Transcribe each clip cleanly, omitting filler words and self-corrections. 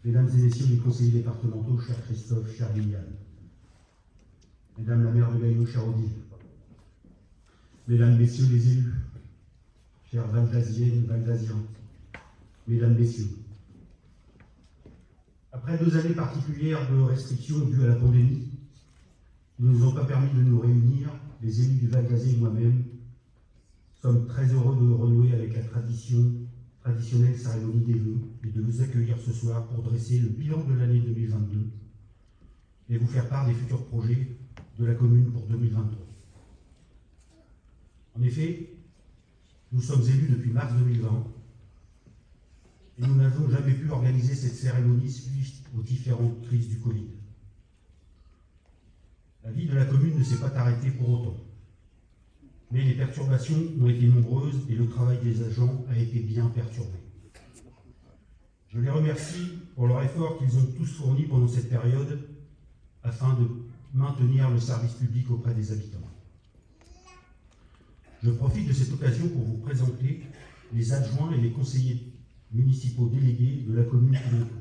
Mesdames et messieurs les conseillers départementaux, cher Christophe, cher Liliane, Mesdames la maire de Gaillon, chère Odile, Mesdames, Messieurs les élus, chers Valdasiennes, Valdasiens, Mesdames, Messieurs, après 2 années particulières de restrictions dues à la pandémie, qui ne nous ont pas permis de nous réunir, les élus du Val-d'Azay et moi-même sommes très heureux de renouer avec la traditionnelle cérémonie des vœux et de vous accueillir ce soir pour dresser le bilan de l'année 2022 et vous faire part des futurs projets de la commune pour 2023. En effet, nous sommes élus depuis mars 2020 et nous n'avons jamais pu organiser cette cérémonie suite aux différentes crises du Covid. La vie de la commune ne s'est pas arrêtée pour autant. Mais les perturbations ont été nombreuses et le travail des agents a été bien perturbé. Je les remercie pour leur effort qu'ils ont tous fourni pendant cette période afin de maintenir le service public auprès des habitants. Je profite de cette occasion pour vous présenter les adjoints et les conseillers municipaux délégués de la commune qui m'entoure.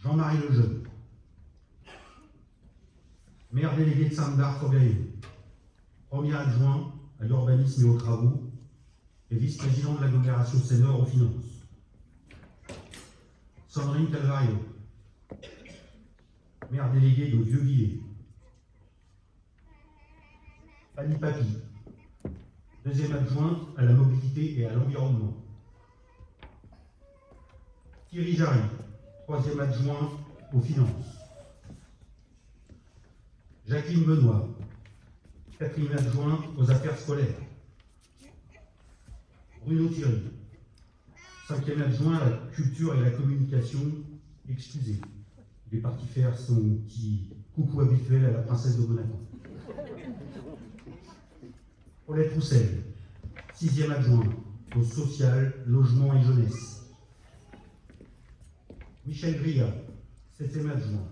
Jean-Marie Lejeune, maire délégué de Sainte-Barbe-sur-Gaillon, premier adjoint à l'urbanisme et aux travaux et vice-président de l'agglomération Sénor aux finances. Sandrine Calvario, maire délégué de Vieux-Guillet. Fanny Papy, deuxième adjointe à la mobilité et à l'environnement. Thierry Jarry, troisième adjoint aux finances. Jacqueline Benoît, quatrième adjointe aux affaires scolaires. Bruno Thierry, cinquième adjoint à la culture et à la communication. Excusez, il est parti faire son petit coucou habituel à la princesse de Monaco. Paulette Roussel, sixième adjoint au social, logement et jeunesse. Michel Grillat, septième adjoint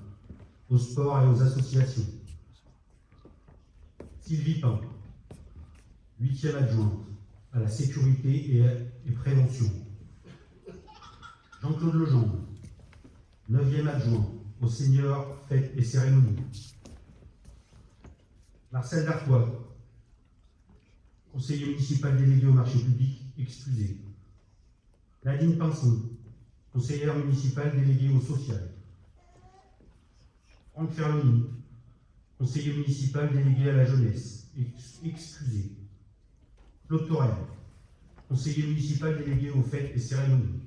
au sport et aux associations. Sylvie Pain, huitième adjointe à la sécurité et prévention. Jean-Claude Legendre, neuvième adjoint aux seniors, fêtes et cérémonies. Marcel Dartois, conseiller municipal délégué au marché public, excusé. Nadine Pinson, conseillère municipale déléguée au social. Franck Ferloni, conseiller municipal délégué à la jeunesse, excusé. Claude Torel, conseiller municipal délégué aux fêtes et cérémonies.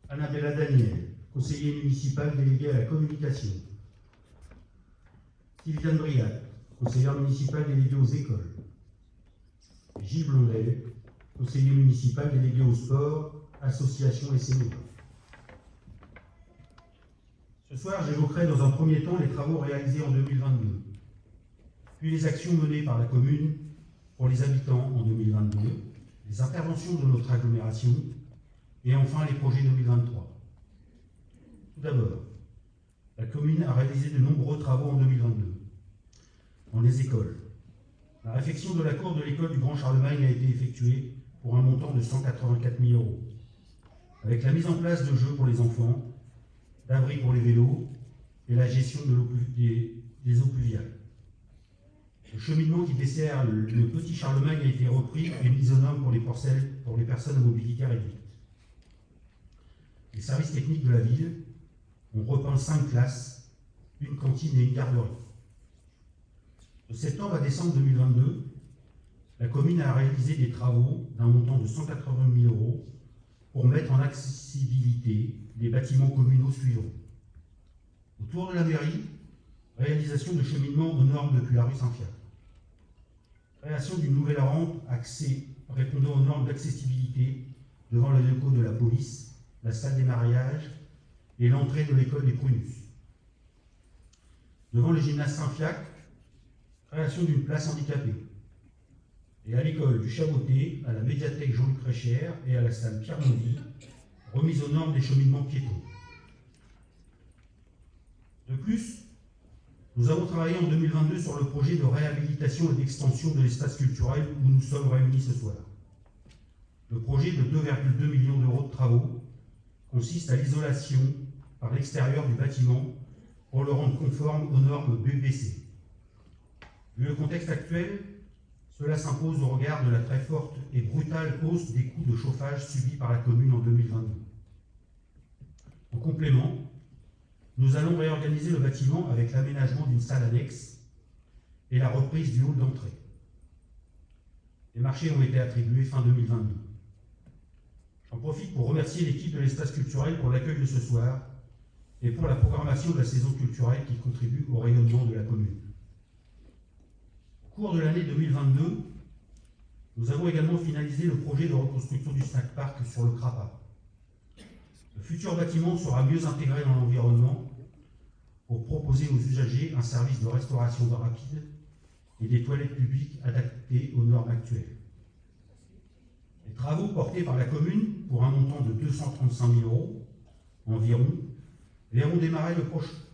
Annabella Daniel, conseiller municipal délégué à la communication. Sylviane Briat, conseillère municipale déléguée aux écoles. Gilles Blondel, conseiller municipal délégué au sport, associations et seniors. Ce soir, j'évoquerai dans un premier temps les travaux réalisés en 2022, puis les actions menées par la commune pour les habitants en 2022, les interventions de notre agglomération et enfin les projets 2023. Tout d'abord, la commune a réalisé de nombreux travaux en 2022 dans les écoles. La réfection de la cour de l'école du Grand Charlemagne a été effectuée pour un montant de 184 000 €, avec la mise en place de jeux pour les enfants, d'abris pour les vélos et la gestion des eaux pluviales. Le cheminement qui dessert le petit Charlemagne a été repris et mis aux normes pour les personnes à mobilité réduite. Les services techniques de la ville ont repeint 5 classes, une cantine et une garderie. De septembre à décembre 2022, la commune a réalisé des travaux d'un montant de 180 000 € pour mettre en accessibilité les bâtiments communaux suivants. Autour de la mairie, réalisation de cheminement aux normes depuis la rue Saint-Fiacre. Création d'une nouvelle rampe répondant aux normes d'accessibilité devant les locaux de la police, la salle des mariages et l'entrée de l'école des Prunus. Devant le gymnase Saint-Fiacre, création d'une place handicapée. Et à l'école du Chaboté, à la médiathèque Jean-Luc Réchère et à la salle Pierre-Mondy, remise aux normes des cheminements piétons. De plus, nous avons travaillé en 2022 sur le projet de réhabilitation et d'extension de l'espace culturel où nous sommes réunis ce soir. Le projet de 2,2 millions € de travaux consiste à l'isolation par l'extérieur du bâtiment pour le rendre conforme aux normes BBC. Vu le contexte actuel, cela s'impose au regard de la très forte et brutale hausse des coûts de chauffage subis par la commune en 2022. En complément, nous allons réorganiser le bâtiment avec l'aménagement d'une salle annexe et la reprise du hall d'entrée. Les marchés ont été attribués fin 2022. J'en profite pour remercier l'équipe de l'espace culturel pour l'accueil de ce soir et pour la programmation de la saison culturelle qui contribue au rayonnement de la commune. Au cours de l'année 2022, nous avons également finalisé le projet de reconstruction du snack park sur le Crapa. Le futur bâtiment sera mieux intégré dans l'environnement pour proposer aux usagers un service de restauration rapide et des toilettes publiques adaptées aux normes actuelles. Les travaux portés par la commune, pour un montant de 235 000 € environ, verront démarrer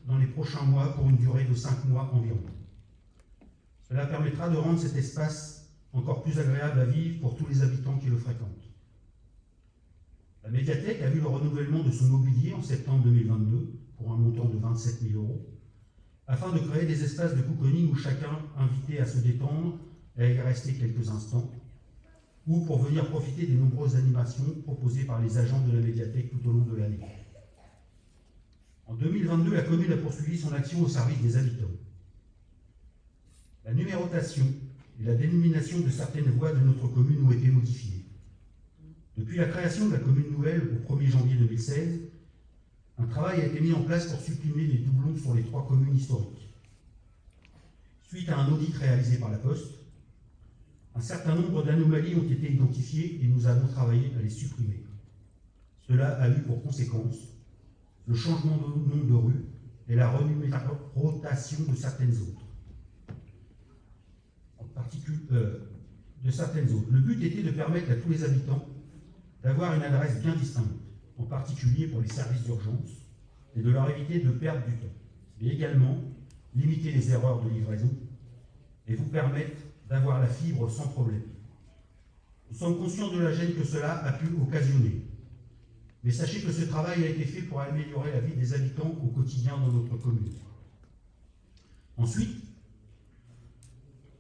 dans les prochains mois pour une durée de 5 mois environ. Cela permettra de rendre cet espace encore plus agréable à vivre pour tous les habitants qui le fréquentent. La médiathèque a vu le renouvellement de son mobilier en septembre 2022 pour un montant de 27 000 €, afin de créer des espaces de cocooning où chacun, invité à se détendre et à y rester quelques instants, ou pour venir profiter des nombreuses animations proposées par les agents de la médiathèque tout au long de l'année. En 2022, la commune a poursuivi son action au service des habitants. La numérotation et la dénomination de certaines voies de notre commune ont été modifiées. Depuis la création de la commune nouvelle au 1er janvier 2016, un travail a été mis en place pour supprimer les doublons sur les 3 communes historiques. Suite à un audit réalisé par la Poste, un certain nombre d'anomalies ont été identifiées et nous avons travaillé à les supprimer. Cela a eu pour conséquence le changement de nom de rue et la renumération de certaines autres. Le but était de permettre à tous les habitants d'avoir une adresse bien distincte, en particulier pour les services d'urgence, et de leur éviter de perdre du temps, mais également limiter les erreurs de livraison et vous permettre d'avoir la fibre sans problème. Nous sommes conscients de la gêne que cela a pu occasionner, mais sachez que ce travail a été fait pour améliorer la vie des habitants au quotidien dans notre commune. Ensuite,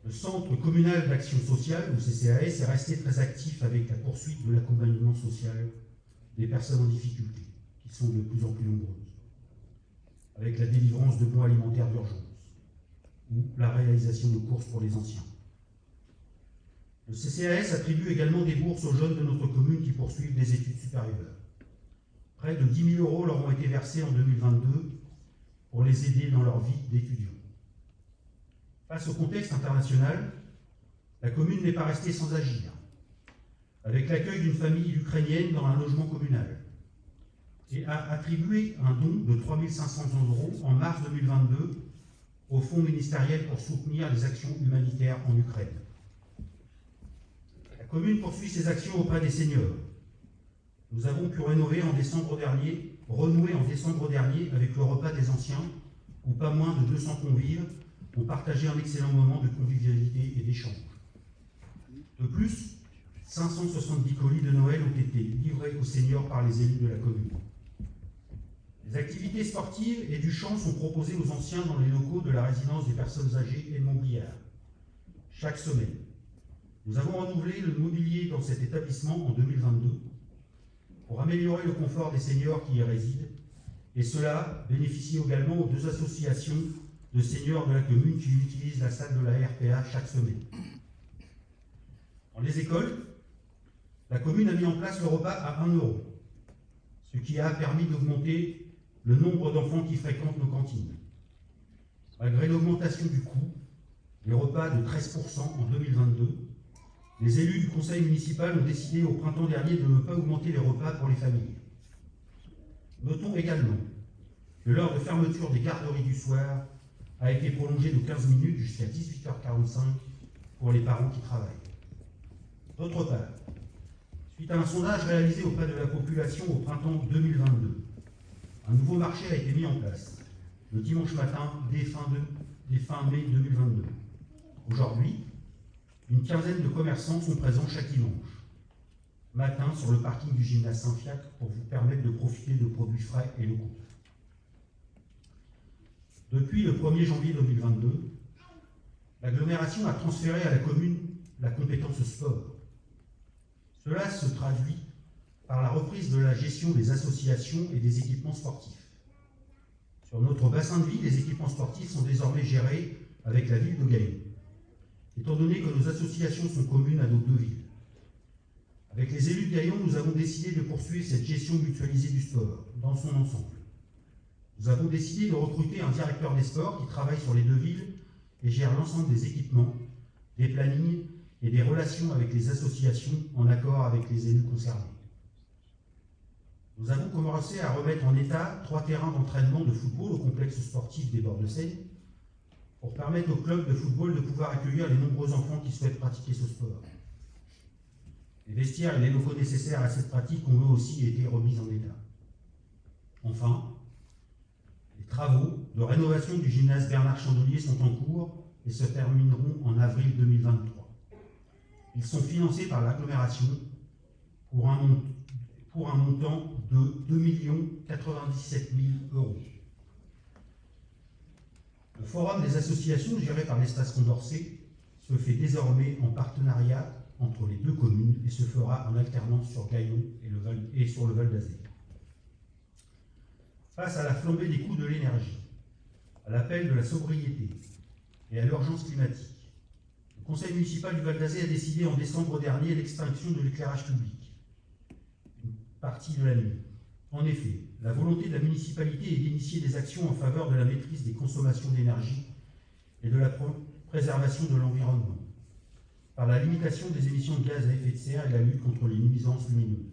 le Centre communal d'action sociale, le CCAS, est resté très actif avec la poursuite de l'accompagnement social des personnes en difficulté, qui sont de plus en plus nombreuses, avec la délivrance de bons alimentaires d'urgence ou la réalisation de courses pour les anciens. Le CCAS attribue également des bourses aux jeunes de notre commune qui poursuivent des études supérieures. Près de 10 000 € leur ont été versés en 2022 pour les aider dans leur vie d'étudiants. Face au contexte international, la commune n'est pas restée sans agir, avec l'accueil d'une famille ukrainienne dans un logement communal, et a attribué un don de 3 500 € en mars 2022 au fonds ministériel pour soutenir les actions humanitaires en Ukraine. La commune poursuit ses actions auprès des seniors. Nous avons pu renouer en décembre dernier avec le repas des anciens, où pas moins de 200 convives ont partagé un excellent moment de convivialité et d'échange. De plus, 570 colis de Noël ont été livrés aux seniors par les élus de la commune. Les activités sportives et du chant sont proposées aux anciens dans les locaux de la résidence des personnes âgées et Montbriard. Chaque semaine, nous avons renouvelé le mobilier dans cet établissement en 2022 pour améliorer le confort des seniors qui y résident, et cela bénéficie également aux 2 associations de seniors de la commune qui utilisent la salle de la RPA chaque semaine. Dans les écoles, la commune a mis en place le repas à 1 €, ce qui a permis d'augmenter le nombre d'enfants qui fréquentent nos cantines. Malgré l'augmentation du coût, les repas de 13% en 2022, les élus du conseil municipal ont décidé au printemps dernier de ne pas augmenter les repas pour les familles. Notons également que l'heure de fermeture des garderies du soir a été prolongée de 15 minutes jusqu'à 18h45 pour les parents qui travaillent. D'autre part, suite à un sondage réalisé auprès de la population au printemps 2022, un nouveau marché a été mis en place le dimanche matin dès fin mai 2022. Aujourd'hui, une quinzaine de commerçants sont présents chaque dimanche. matin sur le parking du gymnase Saint-Fiacre pour vous permettre de profiter de produits frais et locaux. Depuis le 1er janvier 2022, l'agglomération a transféré à la commune la compétence sport. Cela se traduit par la reprise de la gestion des associations et des équipements sportifs. Sur notre bassin de vie, les équipements sportifs sont désormais gérés avec la ville de Gaillon, étant donné que nos associations sont communes à nos deux villes. Avec les élus de Gaillon, nous avons décidé de poursuivre cette gestion mutualisée du sport dans son ensemble. Nous avons décidé de recruter un directeur des sports qui travaille sur les deux villes et gère l'ensemble des équipements, des plannings et des relations avec les associations en accord avec les élus concernés. Nous avons commencé à remettre en état 3 terrains d'entraînement de football au complexe sportif des Bords de Seine pour permettre aux clubs de football de pouvoir accueillir les nombreux enfants qui souhaitent pratiquer ce sport. Les vestiaires et les locaux nécessaires à cette pratique ont eux aussi été remis en état. Enfin, les travaux de rénovation du gymnase Bernard Chandelier sont en cours et se termineront en avril 2023. Ils sont financés par l'agglomération pour un montant de 2 097 000 €. Le forum des associations géré par l'Espace Condorcet se fait désormais en partenariat entre les deux communes et se fera en alternance sur Gaillon et sur le Val d'Azé. Face à la flambée des coûts de l'énergie, à l'appel de la sobriété et à l'urgence climatique, le conseil municipal du Val d'Azé a décidé en décembre dernier l'extinction de l'éclairage public une partie de la nuit. En effet, la volonté de la municipalité est d'initier des actions en faveur de la maîtrise des consommations d'énergie et de la préservation de l'environnement, par la limitation des émissions de gaz à effet de serre et la lutte contre les nuisances lumineuses.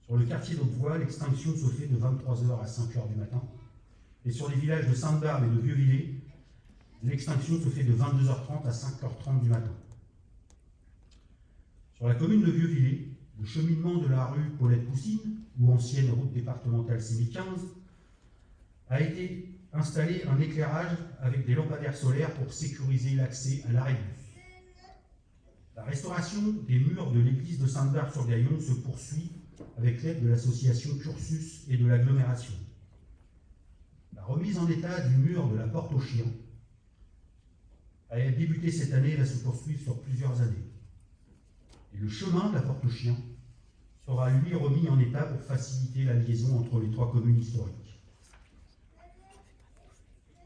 Sur le quartier d'Aubevoie, l'extinction se fait de 23h à 5h du matin, et sur les villages de Sainte-Barbe et de Vieux-Villers, l'extinction se fait de 22h30 à 5h30 du matin. Sur la commune de Vieux-Villers, le cheminement de la rue Paulette-Poussine, ou ancienne route départementale C1015, a été installé un éclairage avec des lampadaires solaires pour sécuriser l'accès à l'arrêt de bus. La restauration des murs de l'église de Sainte-Barbe-sur-Gaillon se poursuit avec l'aide de l'association Cursus et de l'agglomération. La remise en état du mur de la porte aux chiens a débuté cette année et va se poursuivre sur plusieurs années. Et le chemin de la porte aux chiens sera lui remis en état pour faciliter la liaison entre les 3 communes historiques.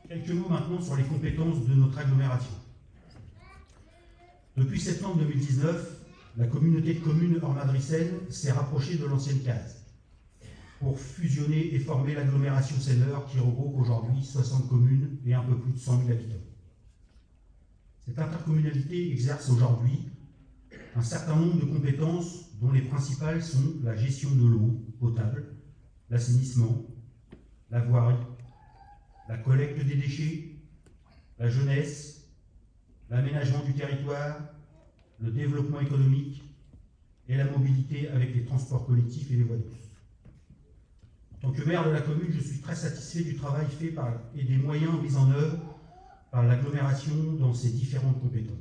Quelques mots maintenant sur les compétences de notre agglomération. Depuis septembre 2019, la communauté de communes Ormadry-Seine s'est rapprochée de l'ancienne case pour fusionner et former l'agglomération Seine-Eure qui regroupe aujourd'hui 60 communes et un peu plus de 100 000 habitants. Cette intercommunalité exerce aujourd'hui un certain nombre de compétences dont les principales sont la gestion de l'eau potable, l'assainissement, la voirie, la collecte des déchets, la jeunesse, l'aménagement du territoire, le développement économique et la mobilité avec les transports collectifs et les voies douces. En tant que maire de la commune, je suis très satisfait du travail fait et des moyens mis en œuvre par l'agglomération dans ses différentes compétences,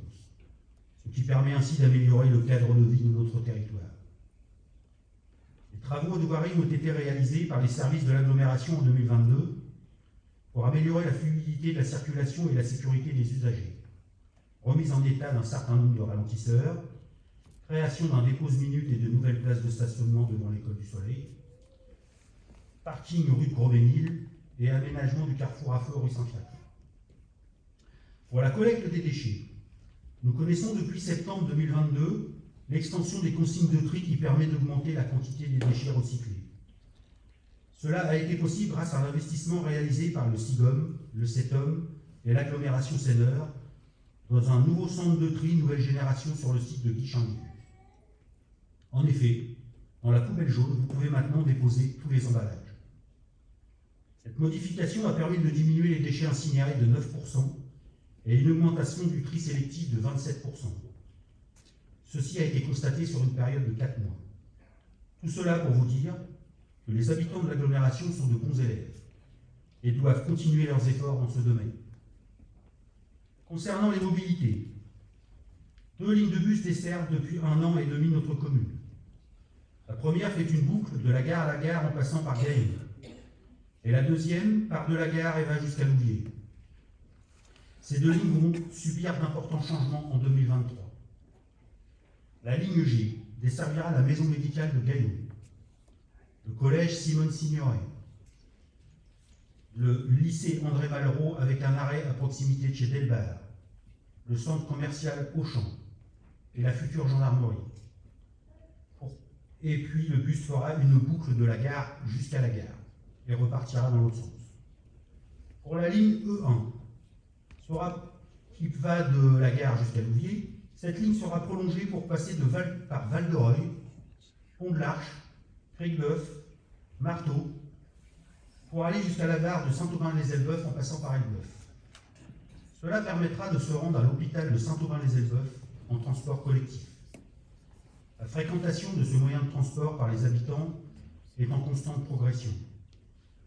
ce qui permet ainsi d'améliorer le cadre de vie de notre territoire. Les travaux de voirie ont été réalisés par les services de l'agglomération en 2022 pour améliorer la fluidité de la circulation et la sécurité des usagers. Remise en état d'un certain nombre de ralentisseurs, création d'un dépose-minute et de nouvelles places de stationnement devant l'école du Soleil, parking rue de Gros-Bénil et aménagement du carrefour à feu rue Saint-Fiacre. Pour la collecte des déchets, nous connaissons depuis septembre 2022 l'extension des consignes de tri qui permet d'augmenter la quantité des déchets recyclés. Cela a été possible grâce à l'investissement réalisé par le SIGOM, le CETOM et l'agglomération Seine-Eure dans un nouveau centre de tri nouvelle génération sur le site de Guichinguy. En effet, dans la poubelle jaune, vous pouvez maintenant déposer tous les emballages. Cette modification a permis de diminuer les déchets incinérés de 9% et une augmentation du tri sélectif de 27%. Ceci a été constaté sur une période de 4 mois. Tout cela pour vous dire que les habitants de l'agglomération sont de bons élèves et doivent continuer leurs efforts dans ce domaine. Concernant les mobilités, 2 lignes de bus desservent depuis 1 an et demi notre commune. La première fait une boucle de la gare à la gare en passant par Gaillon. Et la deuxième part de la gare et va jusqu'à Louviers. Ces deux lignes vont subir d'importants changements en 2023. La ligne G desservira la maison médicale de Gaillon, le collège Simone Signoret, le lycée André Malraux avec un arrêt à proximité de chez Delbar, le centre commercial Auchan et la future gendarmerie. Et puis le bus fera une boucle de la gare jusqu'à la gare et repartira dans l'autre sens. Pour la ligne E1, qui va de la gare jusqu'à Louviers, cette ligne sera prolongée pour passer par Val-de-Reuil, Pont de l'Arche, Cricbeuf, Marteau, pour aller jusqu'à la gare de Saint-Aubin-les-Elbeuf en passant par Elbeuf. Cela permettra de se rendre à l'hôpital de Saint-Aubin-les-Elbeuf en transport collectif. La fréquentation de ce moyen de transport par les habitants est en constante progression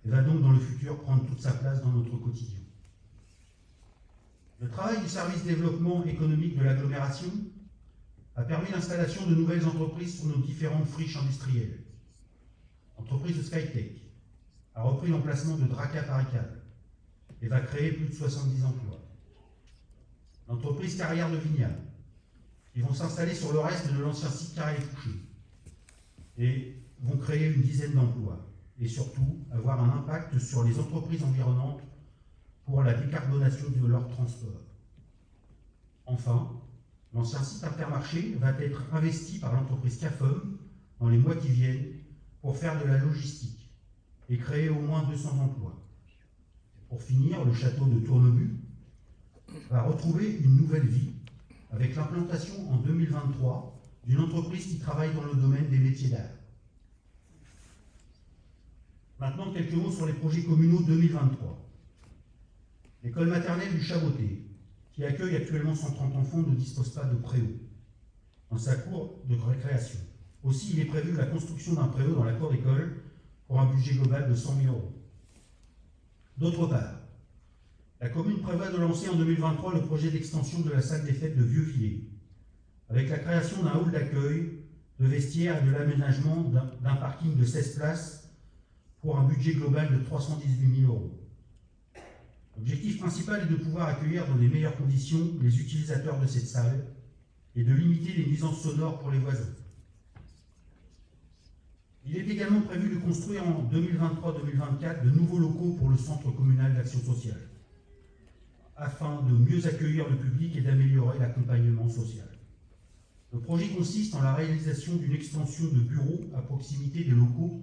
et va donc dans le futur prendre toute sa place dans notre quotidien. Le travail du service développement économique de l'agglomération a permis l'installation de nouvelles entreprises sur nos différentes friches industrielles. L'entreprise de Skytech a repris l'emplacement de Draca Parical et va créer plus de 70 emplois. L'entreprise Carrière de Vignal, qui vont s'installer sur le reste de l'ancien site Carrier-Touché et vont créer une dizaine d'emplois et surtout avoir un impact sur les entreprises environnantes pour la décarbonation de leur transport. Enfin, l'ancien site Intermarché va être investi par l'entreprise CAFOM dans les mois qui viennent pour faire de la logistique et créer au moins 200 emplois. Pour finir, le château de Tournebu va retrouver une nouvelle vie avec l'implantation en 2023 d'une entreprise qui travaille dans le domaine des métiers d'art. Maintenant, quelques mots sur les projets communaux 2023. L'école maternelle du Chaboté, qui accueille actuellement 130 enfants, ne dispose pas de préau dans sa cour de récréation. Aussi, il est prévu la construction d'un préau dans la cour d'école pour un budget global de 100 000 €. D'autre part, la commune prévoit de lancer en 2023 le projet d'extension de la salle des fêtes de Vieux-Villers, avec la création d'un hall d'accueil, de vestiaires et de l'aménagement d'un parking de 16 places pour un budget global de 318 000 €. L'objectif principal est de pouvoir accueillir dans les meilleures conditions les utilisateurs de cette salle et de limiter les nuisances sonores pour les voisins. Il est également prévu de construire en 2023-2024 de nouveaux locaux pour le Centre communal d'action sociale, afin de mieux accueillir le public et d'améliorer l'accompagnement social. Le projet consiste en la réalisation d'une extension de bureaux à proximité des locaux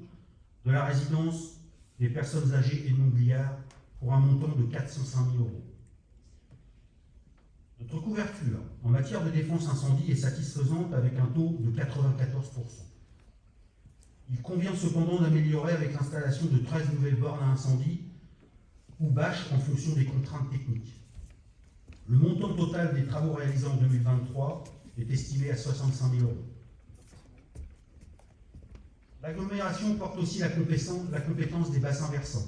de la résidence des personnes âgées et non-bliards pour un montant de 405 000 €. Notre couverture en matière de défense incendie est satisfaisante avec un taux de 94%. Il convient cependant d'améliorer avec l'installation de 13 nouvelles bornes à incendie ou bâches en fonction des contraintes techniques. Le montant total des travaux réalisés en 2023 est estimé à 65 000 €. L'agglomération porte aussi la compétence des bassins versants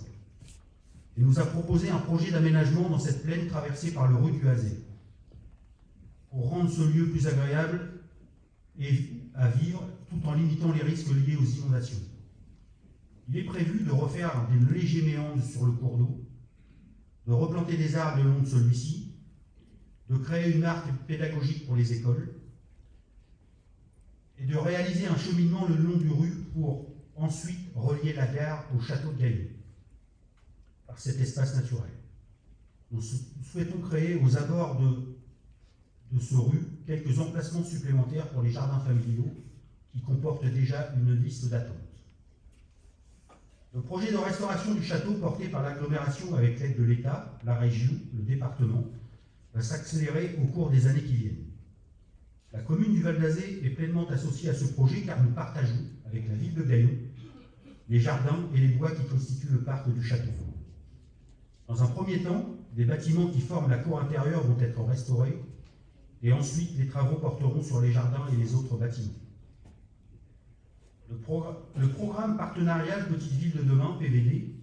et nous a proposé un projet d'aménagement dans cette plaine traversée par le Rue du Hazet pour rendre ce lieu plus agréable et à vivre tout en limitant les risques liés aux inondations. Il est prévu de refaire des légers méandres sur le cours d'eau, de replanter des arbres le long de celui-ci, de créer une arc pédagogique pour les écoles et de réaliser un cheminement le long du rue pour ensuite relier la gare au château de Gaillon par cet espace naturel. Nous souhaitons créer aux abords de ce rue quelques emplacements supplémentaires pour les jardins familiaux qui comportent déjà une liste d'attente. Le projet de restauration du château porté par l'agglomération avec l'aide de l'État, la région, le département, va s'accélérer au cours des années qui viennent. La commune du Val d'Azé est pleinement associée à ce projet car nous partageons, avec la ville de Gaillon, les jardins et les bois qui constituent le parc du château. Dans un premier temps, les bâtiments qui forment la cour intérieure vont être restaurés et ensuite les travaux porteront sur les jardins et les autres bâtiments. Le programme partenarial Petite Ville de Demain, PVD,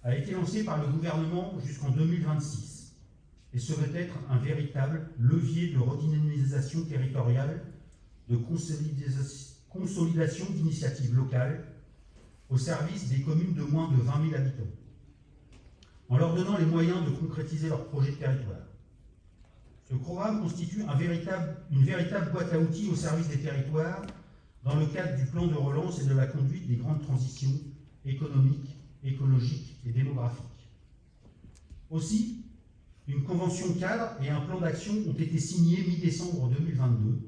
a été lancé par le gouvernement jusqu'en 2026 et serait être un véritable levier de redynamisation territoriale, de consolidation d'initiatives locales au service des communes de moins de 20 000 habitants, en leur donnant les moyens de concrétiser leurs projets de territoire. Ce programme constitue une véritable boîte à outils au service des territoires dans le cadre du plan de relance et de la conduite des grandes transitions économiques, écologiques et démographiques. Aussi, une convention cadre et un plan d'action ont été signés mi-décembre 2022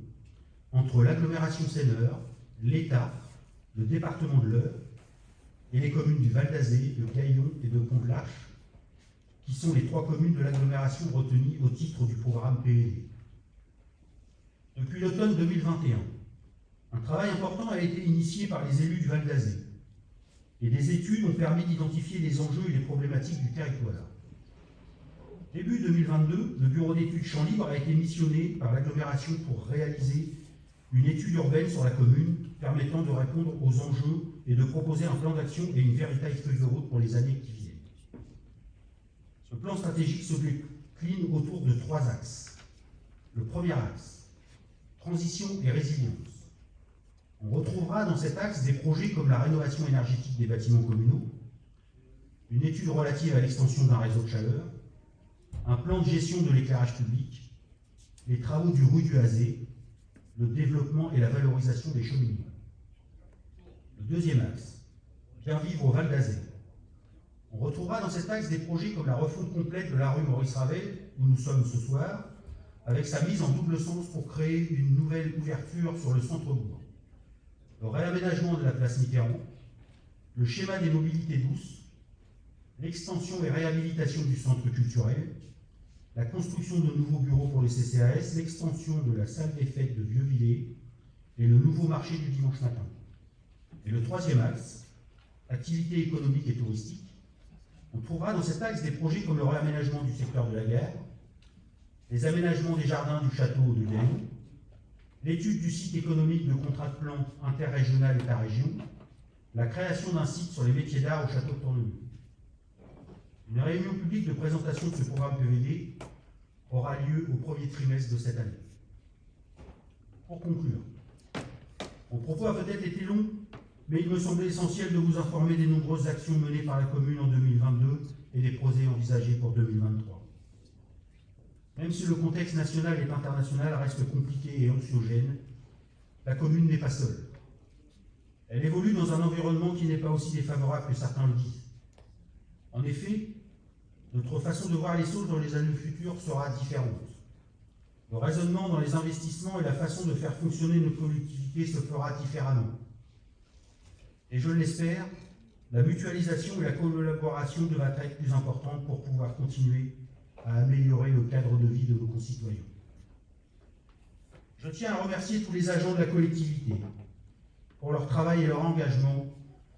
entre l'agglomération Seine-Nord, l'État, le département de l'Eure et les communes du Val d'Azé, de Gaillon et de Pont-de-l'Arche, qui sont les 3 communes de l'agglomération retenues au titre du programme PVD. Depuis l'automne 2021, un travail important a été initié par les élus du Val d'Azé et des études ont permis d'identifier les enjeux et les problématiques du territoire. Début 2022, le bureau d'études Champs Libres a été missionné par l'agglomération pour réaliser une étude urbaine sur la commune permettant de répondre aux enjeux et de proposer un plan d'action et une véritable feuille de route pour les années qui viennent. Ce plan stratégique se décline autour de 3 axes. Le premier axe, transition et résilience. On retrouvera dans cet axe des projets comme la rénovation énergétique des bâtiments communaux, une étude relative à l'extension d'un réseau de chaleur, un plan de gestion de l'éclairage public, les travaux du rue du Azé, le développement et la valorisation des cheminements. Le deuxième axe, bien vivre au Val d'Azé. On retrouvera dans cet axe des projets comme la refonte complète de la rue Maurice Ravel, où nous sommes ce soir, avec sa mise en double sens pour créer une nouvelle ouverture sur le centre-bourg. Le réaménagement de la place Mitterrand, le schéma des mobilités douces, l'extension et réhabilitation du centre culturel, la construction de nouveaux bureaux pour le CCAS, l'extension de la salle des fêtes de Vieux-Villers et le nouveau marché du dimanche matin. Et le troisième axe, activité économique et touristique. On trouvera dans cet axe des projets comme le réaménagement du secteur de la gare, les aménagements des jardins du château de Gaillon, l'étude du site économique de contrat de plan interrégional État-région, la création d'un site sur les métiers d'art au château de Tournemire. Une réunion publique de présentation de ce programme PVD aura lieu au premier trimestre de cette année. Pour conclure, mon propos a peut-être été long, mais il me semblait essentiel de vous informer des nombreuses actions menées par la commune en 2022 et des projets envisagés pour 2023. Même si le contexte national et international reste compliqué et anxiogène, la commune n'est pas seule. Elle évolue dans un environnement qui n'est pas aussi défavorable que certains le disent. En effet, notre façon de voir les choses dans les années futures sera différente. Le raisonnement dans les investissements et la façon de faire fonctionner nos collectivités se fera différemment. Et je l'espère, la mutualisation et la collaboration devraient être plus importantes pour pouvoir continuer à améliorer le cadre de vie de nos concitoyens. Je tiens à remercier tous les agents de la collectivité pour leur travail et leur engagement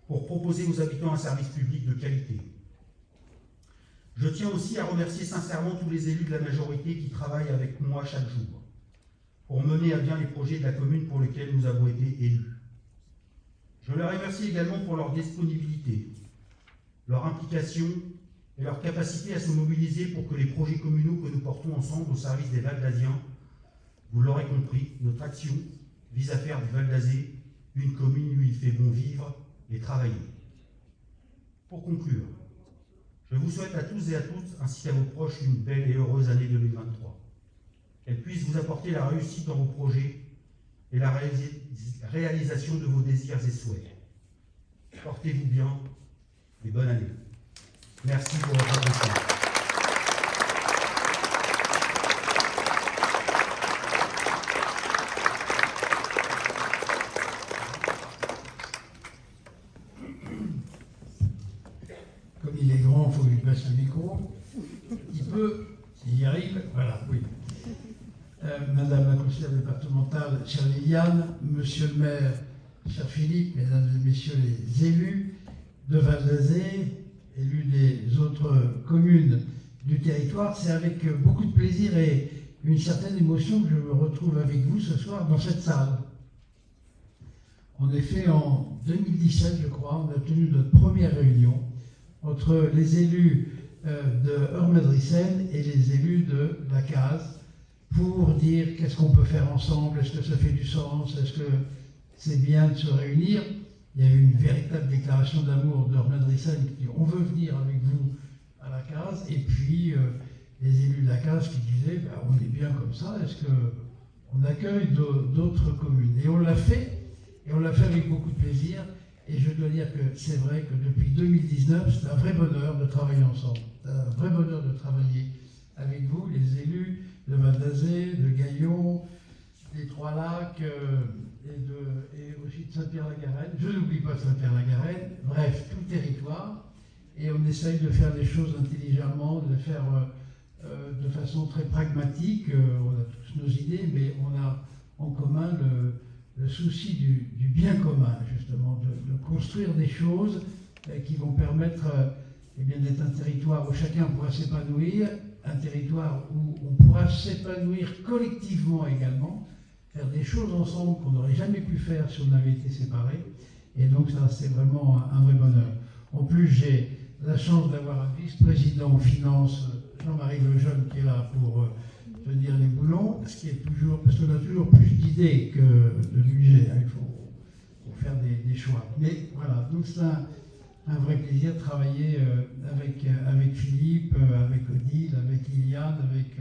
pour proposer aux habitants un service public de qualité. Je tiens aussi à remercier sincèrement tous les élus de la majorité qui travaillent avec moi chaque jour pour mener à bien les projets de la commune pour lesquels nous avons été élus. Je les remercie également pour leur disponibilité, leur implication et leur capacité à se mobiliser pour que les projets communaux que nous portons ensemble au service des Val-d'Aziens, vous l'aurez compris, notre action vise à faire du Val d'Azé une commune où il fait bon vivre et travailler. Pour conclure, je vous souhaite à tous et à toutes, ainsi qu'à vos proches, une belle et heureuse année 2023. Qu'elle puisse vous apporter la réussite dans vos projets et la réalisation de vos désirs et souhaits. Portez-vous bien et bonne année. Merci pour votre attention. Comme il est grand, il faut que je lui passe le micro. Il peut, s'il y arrive, voilà, oui. Madame la conseillère départementale, chère Liliane, monsieur le maire, cher Philippe, mesdames et messieurs les élus de Val d'Azé, élus des autres communes du territoire, c'est avec beaucoup de plaisir et une certaine émotion que je me retrouve avec vous ce soir dans cette salle. En effet, en 2017, je crois, on a tenu notre première réunion entre les élus de Eurmedrissen et les élus de la case pour dire qu'est-ce qu'on peut faire ensemble, est-ce que ça fait du sens, est-ce que c'est bien de se réunir. Il y a eu une véritable déclaration d'amour de Madrissane qui dit on veut venir avec vous à la case, et puis les élus de la case qui disaient ben, on est bien comme ça, est-ce qu'on accueille d'autres communes? Et on l'a fait avec beaucoup de plaisir. Et je dois dire que c'est vrai que depuis 2019, c'est un vrai bonheur de travailler ensemble. C'est un vrai bonheur de travailler avec vous, les élus de Val d'Azé, de Gaillon, des Trois-Lacs et aussi de Saint-Pierre-la-Garenne. Je n'oublie pas Saint-Pierre-la-Garenne. Bref, tout le territoire. Et on essaye de faire les choses intelligemment, de les faire de façon très pragmatique. On a tous nos idées, mais on a en commun le souci du bien commun, justement, de construire des choses qui vont permettre eh bien, d'être un territoire où chacun pourra s'épanouir, un territoire où on pourra s'épanouir collectivement également, faire des choses ensemble qu'on n'aurait jamais pu faire si on avait été séparés. Et donc ça, c'est vraiment un vrai bonheur. En plus, j'ai la chance d'avoir un vice-président aux finances, Jean-Marie Lejeune, qui est là pour tenir les boulons, ce qui est toujours, parce qu'on a toujours plus d'idées que de budget, il faut faire des choix. Mais voilà, donc c'est un vrai plaisir de travailler avec Philippe, avec Odile, avec Liliane, avec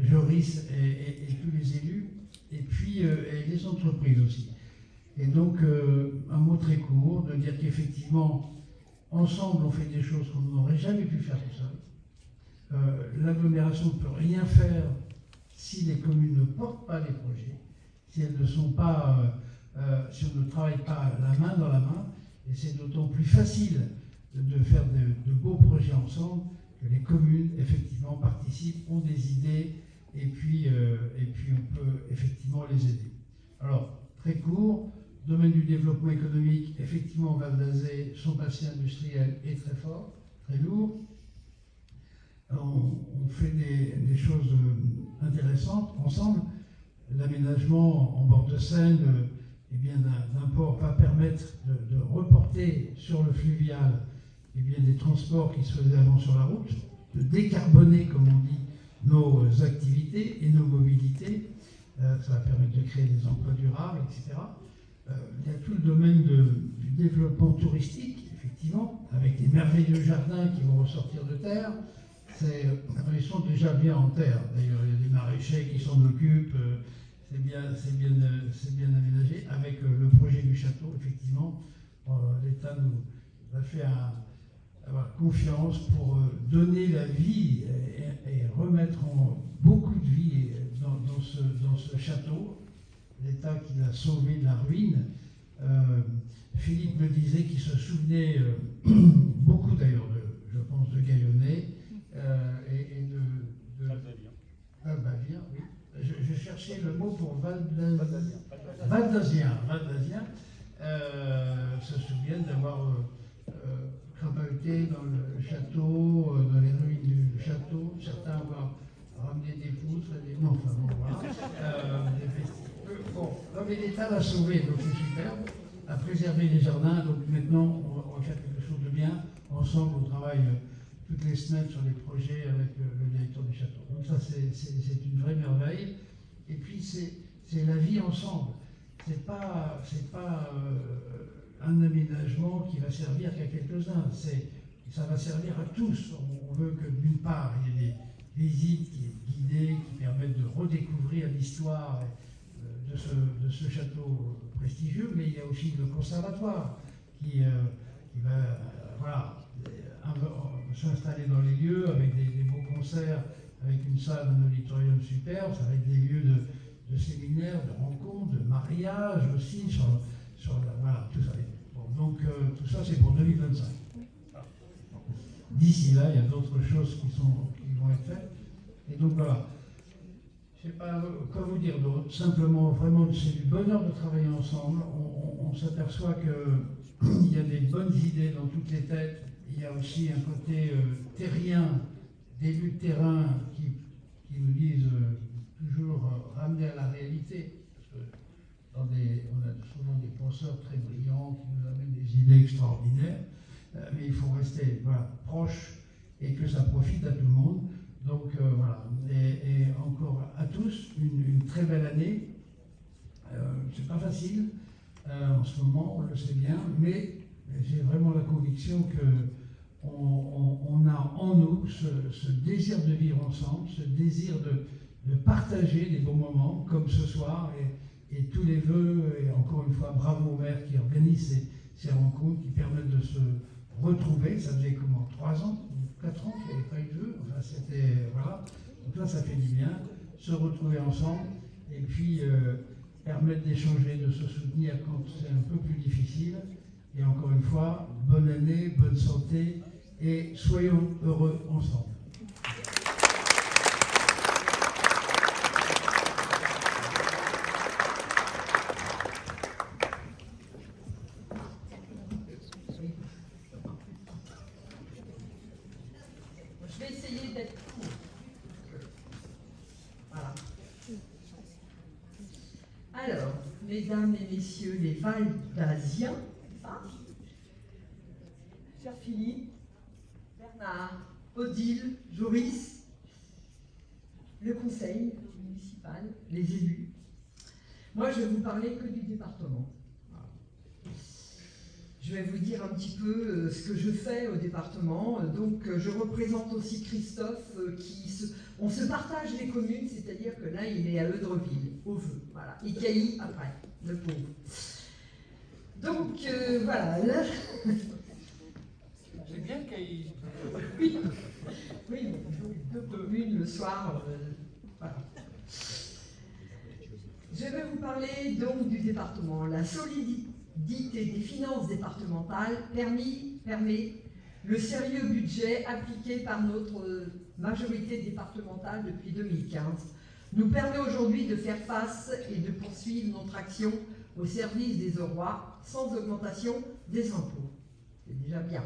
Joris et tous les élus, et puis et les entreprises aussi. Et donc, un mot très court, de dire qu'effectivement, ensemble, on fait des choses qu'on n'aurait jamais pu faire tout seul. L'agglomération ne peut rien faire si les communes ne portent pas les projets, si elles ne sont pas, si on ne travaille pas la main dans la main. Et c'est d'autant plus facile de faire de beaux projets ensemble que les communes, effectivement, participent, ont des idées, et puis on peut effectivement les aider. Alors, très court, domaine du développement économique, effectivement, Val d'Azé, son passé industriel est très fort, très lourd. On fait des choses intéressantes ensemble. L'aménagement en bord de Seine, eh bien, d'un port va permettre de reporter sur le fluvial eh bien, des transports qui se faisaient avant sur la route, de décarboner, comme on dit, nos activités et nos mobilités. Ça va permettre de créer des emplois durables, etc. Il y a tout le domaine du développement touristique, effectivement, avec les merveilleux jardins qui vont ressortir de terre. Ils sont déjà bien en terre. D'ailleurs, il y a des maraîchers qui s'en occupent. C'est bien aménagé. Avec le projet du château, effectivement, l'État nous a fait avoir confiance pour donner la vie et remettre beaucoup de vie dans ce château. L'État qui l'a sauvé de la ruine. Philippe me disait qu'il se souvenait beaucoup d'ailleurs, je pense, de Gaillonnet et de Bavien, oui. Je cherchais le mot pour Valdazien. Se souviennent d'avoir crapahuté dans le château, dans les ruines du château. Certains avoir ramené des poutres, non, enfin bon, voilà. Bon, mais l'État l'a sauvé, donc c'est superbe, a préservé les jardins, donc maintenant on va faire quelque chose de bien. Ensemble, on travaille toutes les semaines sur les projets avec le directeur du château. Donc ça, c'est une vraie merveille. Et puis, c'est la vie ensemble. C'est pas un aménagement qui va servir qu'à quelques-uns. Ça va servir à tous. On veut que, d'une part, il y ait des visites guidées qui permettent de redécouvrir l'histoire de ce château prestigieux, mais il y a aussi le conservatoire qui va s'installer dans les lieux avec des beaux concerts, avec une salle, un auditorium superbe. Ça va être des lieux de séminaires, de rencontres, de mariages aussi, voilà, tout ça. Bon, donc tout ça c'est pour 2025. D'ici là, il y a d'autres choses qui vont être faites. Et donc voilà. Je ne sais pas quoi vous dire d'autre. Simplement, vraiment, c'est du bonheur de travailler ensemble. On s'aperçoit qu'il y a des bonnes idées dans toutes les têtes. Il y a aussi un côté terrien, d'élus de terrain qui nous disent toujours ramener à la réalité. Parce que on a souvent des penseurs très brillants qui nous amènent des idées extraordinaires, mais il faut rester proche et que ça profite à tout le monde. Donc voilà, et encore à tous, une très belle année. C'est pas facile, en ce moment, on le sait bien, mais j'ai vraiment la conviction qu'on a en nous ce désir de vivre ensemble, ce désir de partager des bons moments, comme ce soir, et tous les vœux, et encore une fois, bravo aux maires qui organisent ces rencontres, qui permettent de se retrouver. Ça faisait comment, 3 ans, 4 ans qu'il n'y avait pas eu de jeu, enfin c'était, voilà. Donc là, ça fait du bien, se retrouver ensemble, et puis permettre d'échanger, de se soutenir quand c'est un peu plus difficile. Et encore une fois, bonne année, bonne santé, et soyons heureux ensemble. Je vais essayer d'être court. Voilà. Alors, mesdames et messieurs les Valdasiens, cher Philippe, Bernard, Odile, Joris, le conseil municipal, les élus, moi je vais vous parler que du département. Je vais vous dire un petit peu ce que je fais au département. Donc, je représente aussi Christophe, on se partage les communes, c'est-à-dire que là, il est à Eudreville, au Vœu, voilà. Et Cailly après, le pauvre. Donc, voilà, là... C'est bien Cailly. Oui, oui, deux communes le soir, voilà. Je vais vous parler donc du département. La solidité des finances départementales permet le sérieux budget appliqué par notre majorité départementale depuis 2015, nous permet aujourd'hui de faire face et de poursuivre notre action au service des Aurois sans augmentation des impôts. C'est déjà bien.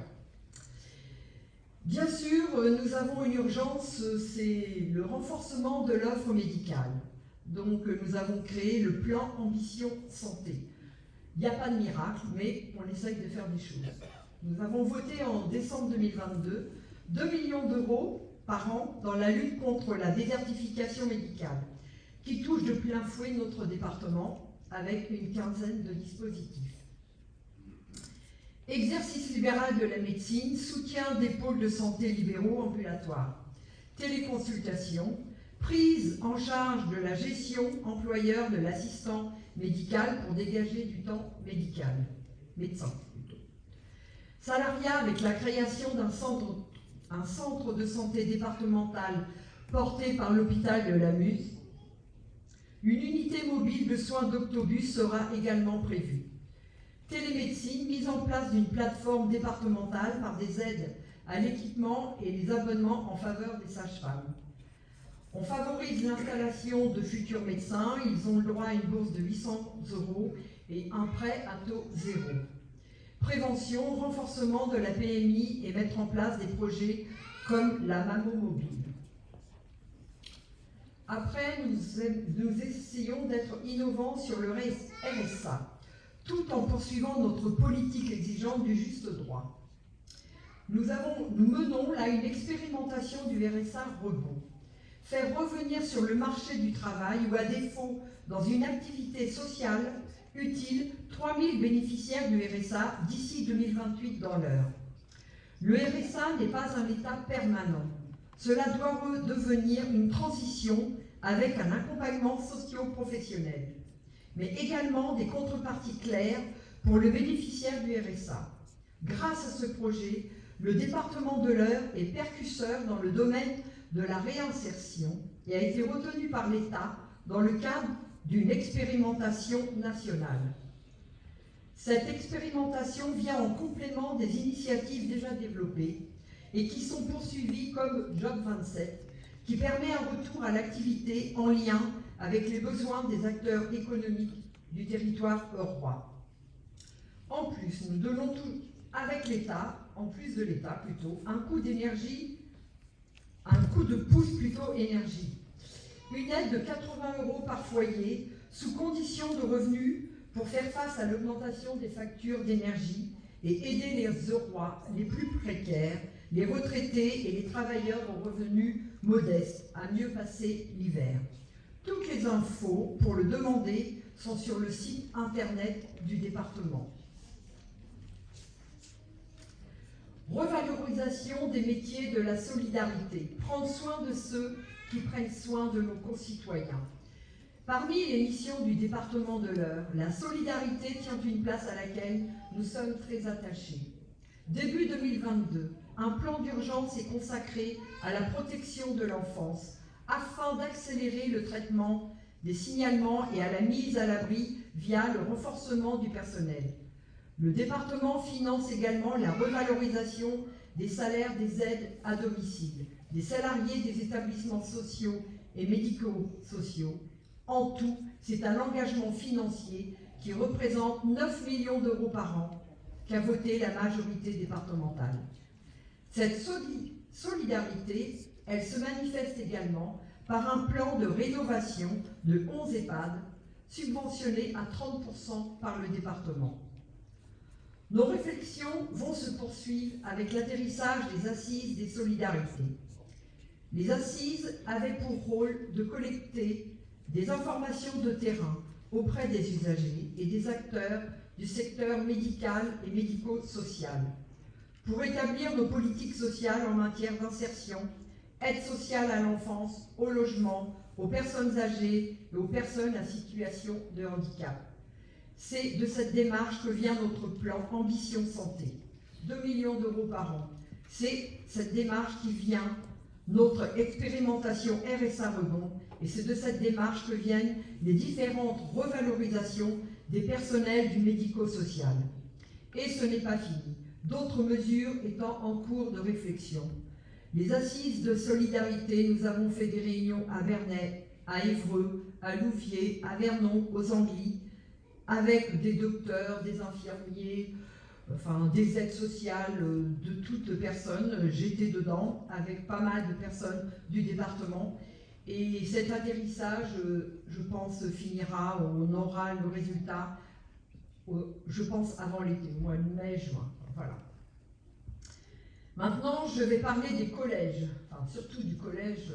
Bien sûr, nous avons une urgence, c'est le renforcement de l'offre médicale. Donc, nous avons créé le plan Ambition Santé. Il n'y a pas de miracle, mais on essaye de faire des choses. Nous avons voté en décembre 2022 2 millions d'euros par an dans la lutte contre la désertification médicale, qui touche de plein fouet notre département avec une quinzaine de dispositifs. Exercice libéral de la médecine, soutien des pôles de santé libéraux ambulatoires, téléconsultation, prise en charge de la gestion employeur de l'assistant médical pour dégager du temps médecin plutôt. Salariat avec la création d'un centre de santé départemental porté par l'hôpital de la Muse. Une unité mobile de soins d'Octobus sera également prévue. Télémédecine, mise en place d'une plateforme départementale par des aides à l'équipement et les abonnements en faveur des sages-femmes. On favorise l'installation de futurs médecins, ils ont le droit à une bourse de 800 € et un prêt à taux zéro. Prévention, renforcement de la PMI et mettre en place des projets comme la Mammo Mobile. Après, nous essayons d'être innovants sur le RSA, tout en poursuivant notre politique exigeante du juste droit. Nous menons là une expérimentation du RSA rebond. Faire revenir sur le marché du travail ou à défaut dans une activité sociale utile 3000 bénéficiaires du RSA d'ici 2028 dans l'heure. Le RSA n'est pas un état permanent. Cela doit devenir une transition avec un accompagnement socio-professionnel, mais également des contreparties claires pour le bénéficiaire du RSA. Grâce à ce projet, le département de l'Eure est percusseur dans le domaine de la réinsertion et a été retenu par l'État dans le cadre d'une expérimentation nationale. Cette expérimentation vient en complément des initiatives déjà développées et qui sont poursuivies comme Job 27, qui permet un retour à l'activité en lien avec les besoins des acteurs économiques du territoire eurrois. En plus, nous donnons tout avec l'État, en plus de l'État plutôt, un coup de pouce plutôt énergie. Une aide de 80 € par foyer, sous condition de revenus, pour faire face à l'augmentation des factures d'énergie et aider les Aurois les plus précaires, les retraités et les travailleurs aux revenus modestes à mieux passer l'hiver. Toutes les infos pour le demander sont sur le site internet du département. Revalorisation des métiers de la solidarité. Prendre soin de ceux qui prennent soin de nos concitoyens. Parmi les missions du département de l'Eure, la solidarité tient une place à laquelle nous sommes très attachés. Début 2022, un plan d'urgence est consacré à la protection de l'enfance afin d'accélérer le traitement des signalements et à la mise à l'abri via le renforcement du personnel. Le département finance également la revalorisation des salaires des aides à domicile, des salariés des établissements sociaux et médico-sociaux. En tout, c'est un engagement financier qui représente 9 millions d'euros par an qu'a voté la majorité départementale. Cette solidarité, elle se manifeste également par un plan de rénovation de 11 EHPAD subventionnés à 30% par le département. Nos réflexions vont se poursuivre avec l'atterrissage des assises des solidarités. Les assises avaient pour rôle de collecter des informations de terrain auprès des usagers et des acteurs du secteur médical et médico-social pour établir nos politiques sociales en matière d'insertion, aide sociale à l'enfance, au logement, aux personnes âgées et aux personnes à situation de handicap. C'est de cette démarche que vient notre plan Ambition Santé, 2 millions d'euros par an. C'est cette démarche qui vient notre expérimentation RSA Rebond, et c'est de cette démarche que viennent les différentes revalorisations des personnels du médico-social. Et ce n'est pas fini, d'autres mesures étant en cours de réflexion. Les assises de solidarité, nous avons fait des réunions à Bernay, à Évreux, à Louviers, à Vernon, aux Anglys, avec des docteurs, des infirmiers, enfin des aides sociales de toutes personnes. J'étais dedans avec pas mal de personnes du département. Et cet atterrissage, je pense, finira, on aura le résultat, je pense, avant l'été, au mois de mai, juin. Voilà. Maintenant, je vais parler des collèges, enfin, surtout du collège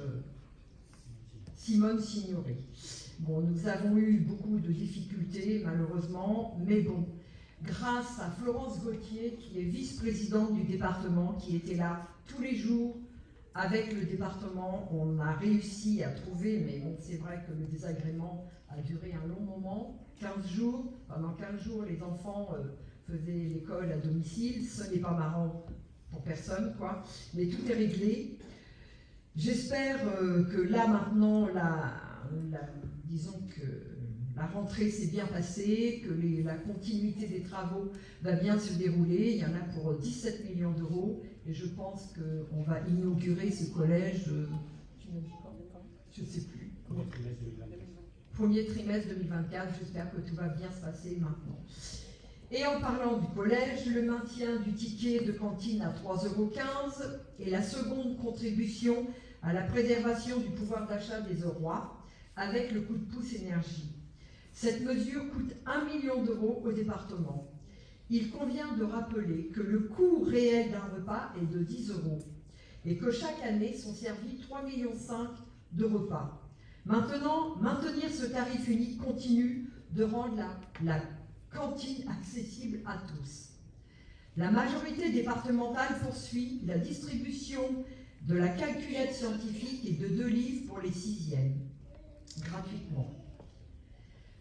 Simone Signoret. Bon, nous avons eu beaucoup de difficultés, malheureusement, mais bon, grâce à Florence Gauthier, qui est vice-présidente du département, qui était là tous les jours avec le département, on a réussi à trouver, mais bon, c'est vrai que le désagrément a duré un long moment, 15 jours. Pendant 15 jours, les enfants faisaient l'école à domicile. Ce n'est pas marrant pour personne, quoi, mais tout est réglé. J'espère que là, maintenant, disons que la rentrée s'est bien passée, que la continuité des travaux va bien se dérouler. Il y en a pour 17 millions d'euros et je pense qu'on va inaugurer ce collège, je ne sais plus, premier trimestre 2024. J'espère que tout va bien se passer maintenant. Et en parlant du collège, le maintien du ticket de cantine à 3,15 € et la seconde contribution à la préservation du pouvoir d'achat des Eurois avec le coup de pouce énergie. Cette mesure coûte 1 million d'euros au département. Il convient de rappeler que le coût réel d'un repas est de 10 € et que chaque année sont servis 3,5 millions de repas. Maintenant, maintenir ce tarif unique continue de rendre la cantine accessible à tous. La majorité départementale poursuit la distribution de la calculette scientifique et de 2 livres pour les 6e, gratuitement.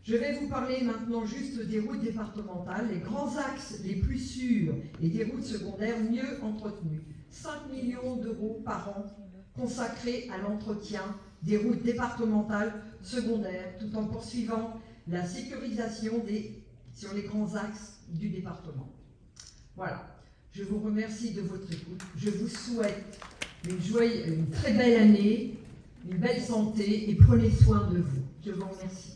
Je vais vous parler maintenant juste des routes départementales, les grands axes les plus sûrs et des routes secondaires mieux entretenues. 5 millions d'euros par an consacrés à l'entretien des routes départementales secondaires, tout en poursuivant la sécurisation sur les grands axes du département. Voilà, je vous remercie de votre écoute. Je vous souhaite une très belle année, une belle santé et prenez soin de vous. Je vous remercie.